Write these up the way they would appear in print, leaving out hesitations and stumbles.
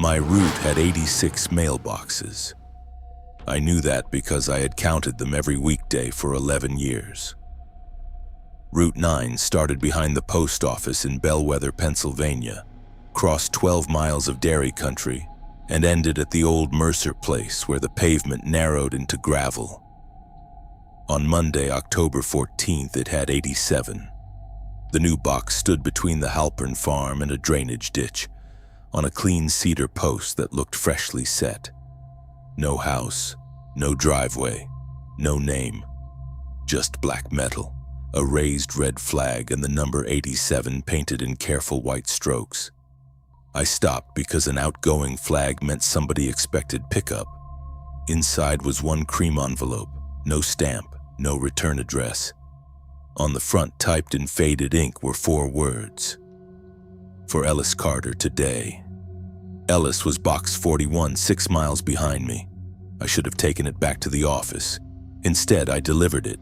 My route had 86 mailboxes. I knew that because I had counted them every weekday for 11 years. Route 9 started behind the post office in Bellwether, Pennsylvania, crossed 12 miles of dairy country, and ended at the old Mercer place where the pavement narrowed into gravel. On Monday, October 14th, it had 87. The new box stood between the Halpern farm and a drainage ditch, on a clean cedar post that looked freshly set. No house, no driveway, no name, just black metal, a raised red flag, and the number 87 painted in careful white strokes. I stopped because an outgoing flag meant somebody expected pickup. Inside was one cream envelope, no stamp, no return address. On the front, typed in faded ink, were 4 words. For Ellis Carter today. Ellis was box 41, 6 miles behind me. I should have taken it back to the office. Instead, I delivered it.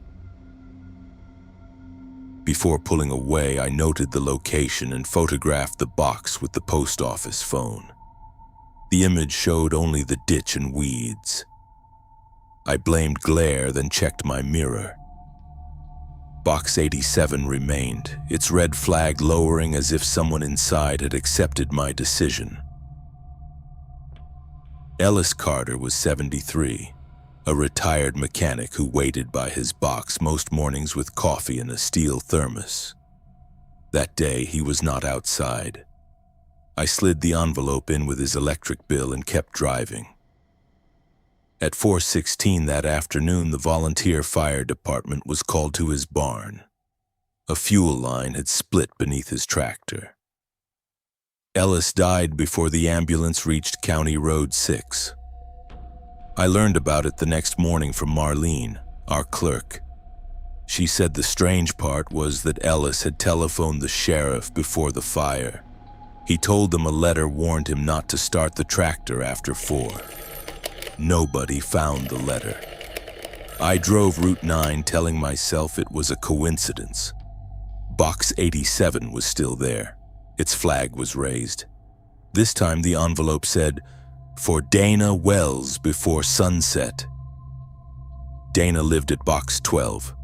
Before pulling away, I noted the location and photographed the box with the post office phone. The image showed only the ditch and weeds. I blamed glare, then checked my mirror. Box 87 remained, its red flag lowering as if someone inside had accepted my decision. Ellis Carter was 73, a retired mechanic who waited by his box most mornings with coffee in a steel thermos. That day, he was not outside. I slid the envelope in with his electric bill and kept driving. At 4:16 that afternoon, the volunteer fire department was called to his barn. A fuel line had split beneath his tractor. Ellis died before the ambulance reached County Road 6. I learned about it the next morning from Marlene, our clerk. She said the strange part was that Ellis had telephoned the sheriff before the fire. He told them a letter warned him not to start the tractor after 4. Nobody found the letter. I drove Route 9 telling myself it was a coincidence. Box 87 was still there. Its flag was raised. This time the envelope said, "For Dana Wells before sunset." Dana lived at box 12.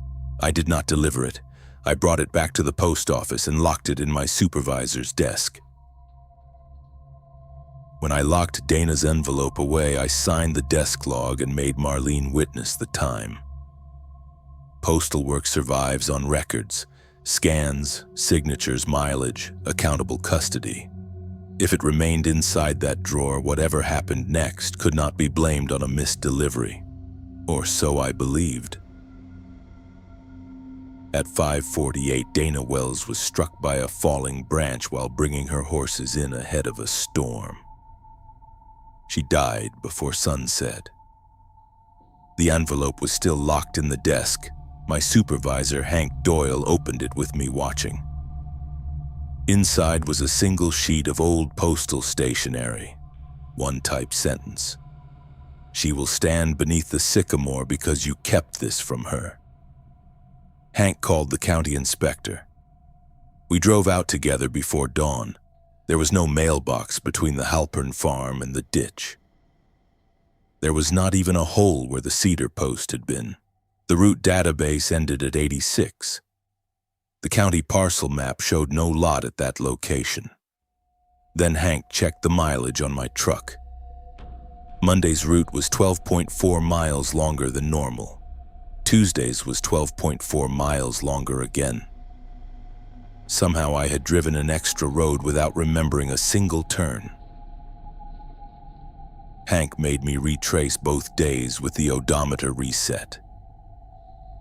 I did not deliver it. I brought it back to the post office and locked it in my supervisor's desk. When I locked Dana's envelope away, I signed the desk log and made Marlene witness the time. Postal work survives on records, scans, signatures, mileage, accountable custody. If it remained inside that drawer, whatever happened next could not be blamed on a missed delivery. Or so I believed. At 5:48, Dana Wells was struck by a falling branch while bringing her horses in ahead of a storm. She died before sunset. The envelope was still locked in the desk. My supervisor, Hank Doyle, opened it with me watching. Inside was a single sheet of old postal stationery. One typed sentence. "She will stand beneath the sycamore because you kept this from her." Hank called the county inspector. We drove out together before dawn. There was no mailbox between the Halpern farm and the ditch. There was not even a hole where the cedar post had been. The route database ended at 86. The county parcel map showed no lot at that location. Then Hank checked the mileage on my truck. Monday's route was 12.4 miles longer than normal. Tuesday's was 12.4 miles longer again. Somehow I had driven an extra road without remembering a single turn. Hank made me retrace both days with the odometer reset.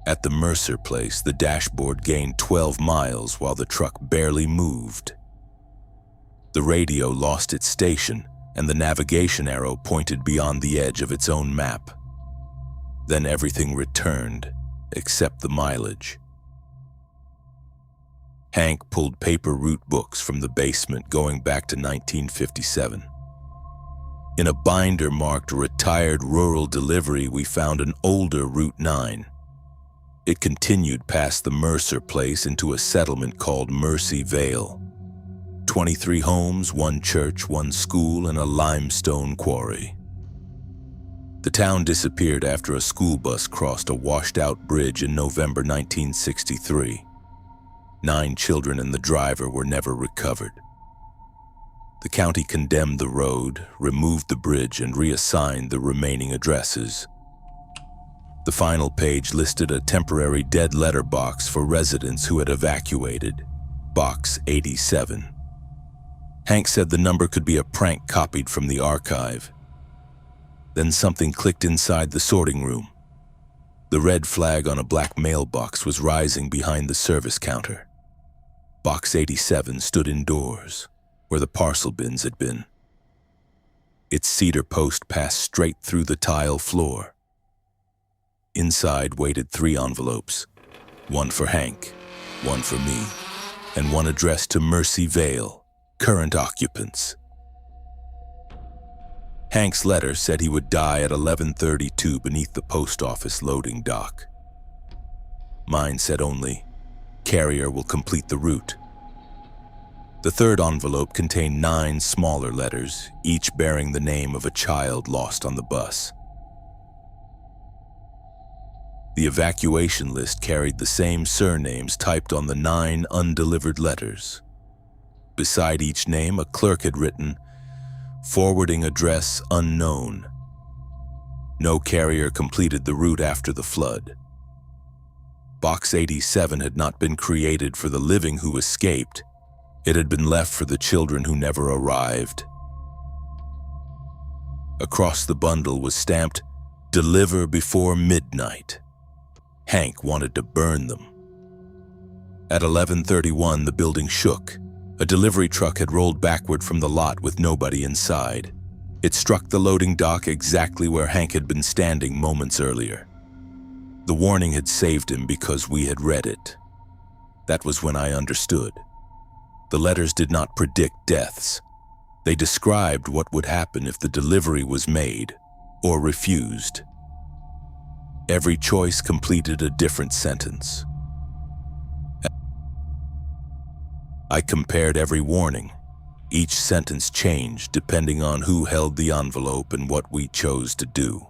At the Mercer place, the dashboard gained 12 miles while the truck barely moved. The radio lost its station, and the navigation arrow pointed beyond the edge of its own map. Then everything returned, except the mileage. Hank pulled paper route books from the basement going back to 1957. In a binder marked Retired Rural Delivery, we found an older Route 9. It continued past the Mercer place into a settlement called Mercy Vale. 23 homes, one church, one school, and a limestone quarry. The town disappeared after a school bus crossed a washed-out bridge in November 1963. 9 children and the driver were never recovered. The county condemned the road, removed the bridge, and reassigned the remaining addresses. The final page listed a temporary dead letter box for residents who had evacuated, Box 87. Hank said the number could be a prank copied from the archive. Then something clicked inside the sorting room. The red flag on a black mailbox was rising behind the service counter. Box 87 stood indoors, where the parcel bins had been. Its cedar post passed straight through the tile floor. Inside waited 3 envelopes, one for Hank, one for me, and one addressed to Mercy Vale, current occupants. Hank's letter said he would die at 11:32 beneath the post office loading dock. Mine said only, "Carrier will complete the route." The third envelope contained 9 smaller letters, each bearing the name of a child lost on the bus. The evacuation list carried the same surnames typed on the 9 undelivered letters. Beside each name, a clerk had written, "Forwarding address unknown." No carrier completed the route after the flood. Box 87 had not been created for the living who escaped. It had been left for the children who never arrived. Across the bundle was stamped, "Deliver before midnight." Hank wanted to burn them. At 11:31, the building shook. A delivery truck had rolled backward from the lot with nobody inside. It struck the loading dock exactly where Hank had been standing moments earlier. The warning had saved him because we had read it. That was when I understood. The letters did not predict deaths. They described what would happen if the delivery was made or refused. Every choice completed a different sentence. I compared every warning. Each sentence changed depending on who held the envelope and what we chose to do.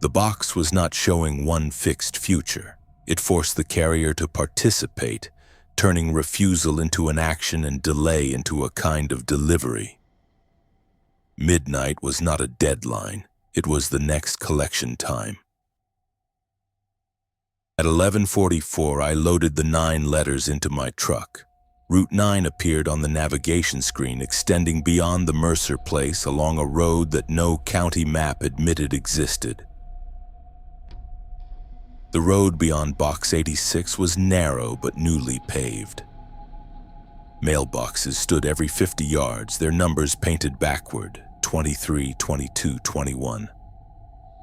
The box was not showing one fixed future. It forced the carrier to participate, turning refusal into an action and delay into a kind of delivery. Midnight was not a deadline. It was the next collection time. At 11:44, I loaded the 9 letters into my truck. Route 9 appeared on the navigation screen, extending beyond the Mercer place along a road that no county map admitted existed. The road beyond Box 86 was narrow but newly paved. Mailboxes stood every 50 yards, their numbers painted backward, 23, 22, 21.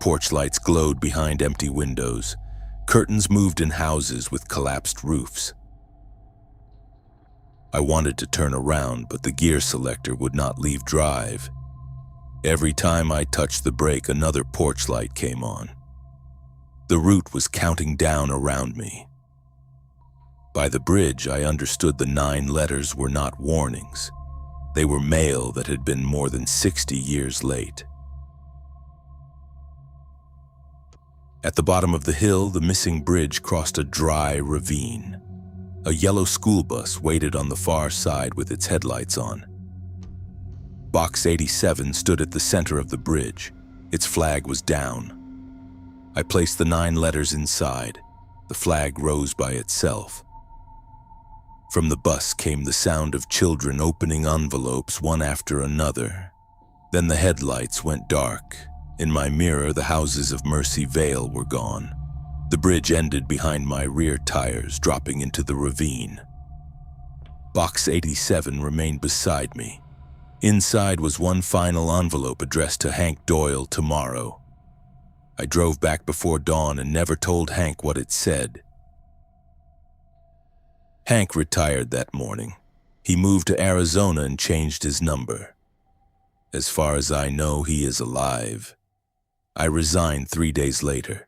Porch lights glowed behind empty windows. Curtains moved in houses with collapsed roofs. I wanted to turn around, but the gear selector would not leave drive. Every time I touched the brake, another porch light came on. The route was counting down around me. By the bridge, I understood the 9 letters were not warnings. They were mail that had been more than 60 years late. At the bottom of the hill, the missing bridge crossed a dry ravine. A yellow school bus waited on the far side with its headlights on. Box 87 stood at the center of the bridge. Its flag was down. I placed the 9 letters inside. The flag rose by itself. From the bus came the sound of children opening envelopes one after another. Then the headlights went dark. In my mirror, the houses of Mercy Vale were gone. The bridge ended behind my rear tires, dropping into the ravine. Box 87 remained beside me. Inside was one final envelope addressed to Hank Doyle tomorrow. I drove back before dawn and never told Hank what it said. Hank retired that morning. He moved to Arizona and changed his number. As far as I know, he is alive. I resigned 3 days later.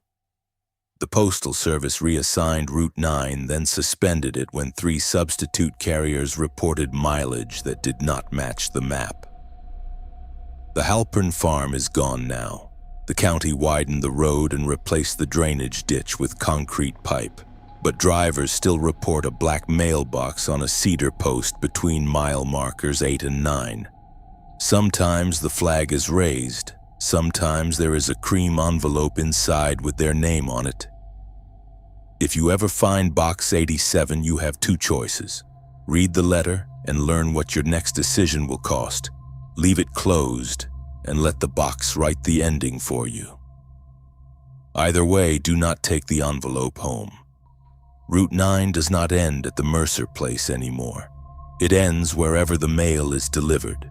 The Postal Service reassigned Route 9, then suspended it when 3 substitute carriers reported mileage that did not match the map. The Halpern farm is gone now. The county widened the road and replaced the drainage ditch with concrete pipe, but drivers still report a black mailbox on a cedar post between mile markers 8 and 9. Sometimes the flag is raised, sometimes there is a cream envelope inside with their name on it. If you ever find Box 87, you have 2 choices. Read the letter and learn what your next decision will cost. Leave it closed and let the box write the ending for you. Either way, do not take the envelope home. Route 9 does not end at the Mercer place anymore. It ends wherever the mail is delivered.